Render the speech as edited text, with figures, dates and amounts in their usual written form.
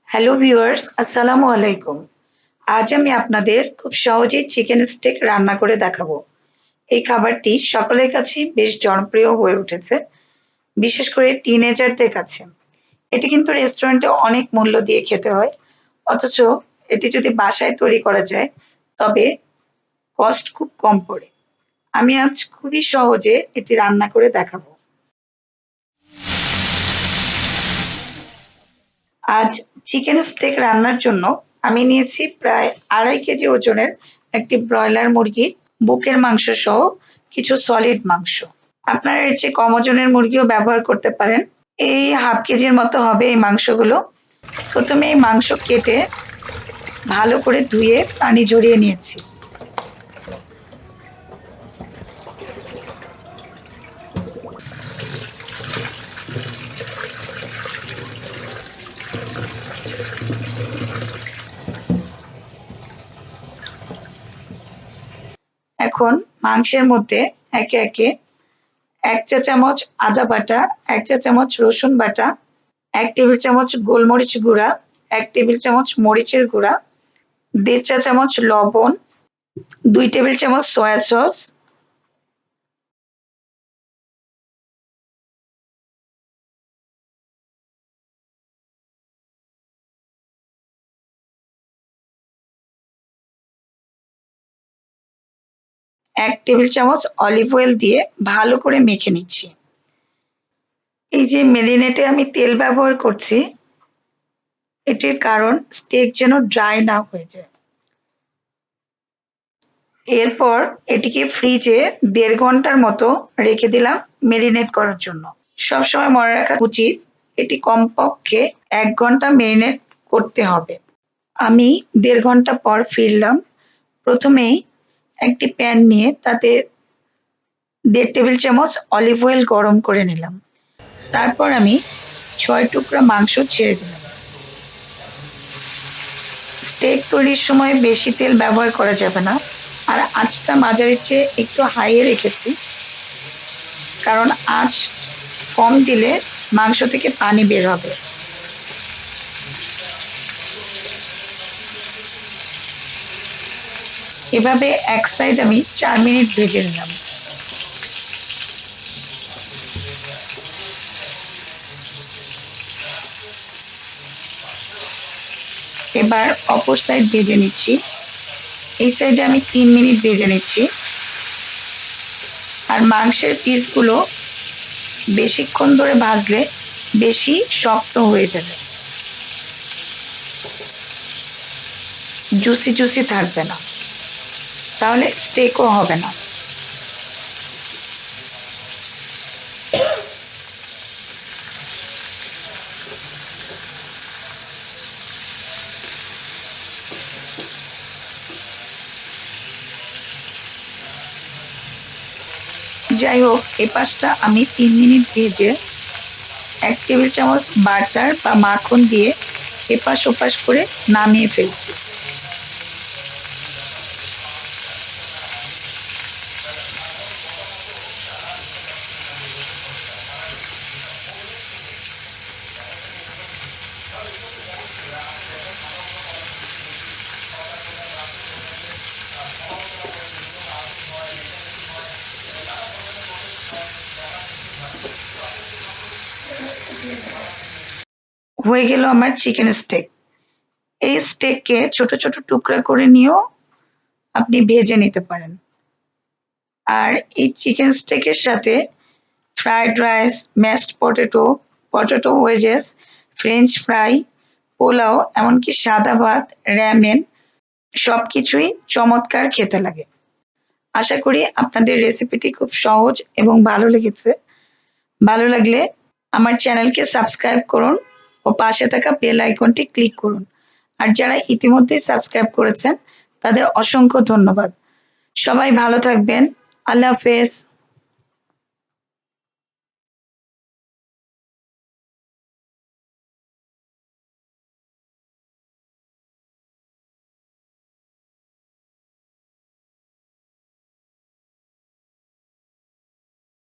Hello viewers, আসসালামু আলাইকুম। আজ আমি আপনাদের খুব সহজেই চিকেন স্টেক রান্না করে দেখাবো। এই খাবারটি সকলের কাছেই বেশ জনপ্রিয় হয়ে উঠেছে, বিশেষ করে টিনেজারদের কাছে। এটি কিন্তু রেস্টুরেন্টে অনেক মূল্য দিয়ে খেতে হয়, অথচ এটি যদি বাসায় তৈরি করা যায় তবে কস্ট খুব কম পড়ে। আমি আজ খুবই সহজে এটি রান্না করে দেখাবো। আজ চিকেন স্টেক রান্নার জন্য আমি নিয়েছি প্রায় ২.৫ কেজি ওজনের একটি ব্রয়লার মুরগি, বুকের মাংস সহ কিছু সলিড মাংস। আপনারা এর চেয়ে কম ওজনের মুরগিও ব্যবহার করতে পারেন। এই ১/২ কেজির মতো হবে এই মাংসগুলো। প্রথমে এই মাংস কেটে ভালো করে ধুয়ে পানি ঝরিয়ে নিয়েছি। এখন মাংসের মধ্যে একে একে ১ চা চামচ আদা বাটা, ১ চা চামচ রসুন বাটা, ১ টেবিল চামচ গোলমরিচ গুঁড়া, ১ টেবিল চামচ মরিচের গুঁড়া, ১.৫ চা চামচ লবণ, ২ টেবিল চামচ সয়া সস, ১ টেবিল চামচ অলিভ অয়েল দিয়ে ভালো করে মেখে নিচ্ছি। এই যে মেরিনেটে আমি তেল ব্যবহার করছি, এটির কারণ স্টেক যেন ড্রাই না হয়ে যায়। এরপর এটিকে ফ্রিজে ১.৫ ঘন্টার মতো রেখে দিলাম মেরিনেট করার জন্য। সবসময় মনে রাখা উচিত এটি কমপক্ষে ১ ঘন্টা মেরিনেট করতে হবে। আমি ১.৫ ঘন্টা পর ফিরলাম। প্রথমেই একটি প্যান নিয়ে তাতে ১.৫ টেবিল চামচ অলিভ অয়েল গরম করে নিলাম। তারপর আমি ৬ টুকরা মাংস ছেড়ে দিলাম। স্টেক তৈরির সময় বেশি তেল ব্যবহার করা যাবে না, আর আঁচটা মাঝারির চেয়ে একটু হাইয়ে রেখেছি, কারণ আঁচ কম দিলে মাংস থেকে পানি বের হবে। এভাবে এক সাইড আমি ৪ মিনিট ভেজে নিলাম। এবার অপর সাইড ভেজে নিচ্ছি। এই সাইডে আমি ৩ মিনিট ভেজে নিচ্ছি। আর মাংসের পিসগুলো বেশিক্ষণ ধরে ভাজলে বেশি শক্ত হয়ে যাবে, জুসি জুসি থাকবে না, তাহলে স্টেকও হবে না। যাই হোক, এই পাশটা আমি ৩ মিনিট ভেজে ১ টেবিল চামচ বাটার বা মাখন দিয়ে এপাশ ওপাশ করে নামিয়ে ফেলছি। হয়ে গেল আমার চিকেন স্টেক। এই স্টেককে ছোট ছোট টুকরা করে নিয়েও আপনি ভেজে নিতে পারেন। আর এই চিকেন স্টেকের সাথে fried rice, mashed potato, potato wages, French fry, pulao, এমনকি সাদা ভাত, র‍্যামেন সবকিছুই চমৎকার খেতে লাগে। আশা করি আপনাদের রেসিপিটি খুব সহজ এবং ভালো লেগেছে। ভালো লাগলে আমার চ্যানেলকে সাবস্ক্রাইব করুন ও পাশে থাকা বেল আইকনটি ক্লিক করুন। আর যারা ইতিমধ্যেই সাবস্ক্রাইব করেছেন তাদের অসংখ্য ধন্যবাদ। সবাই ভালো থাকবেন। আল্লাহ হাফেজ।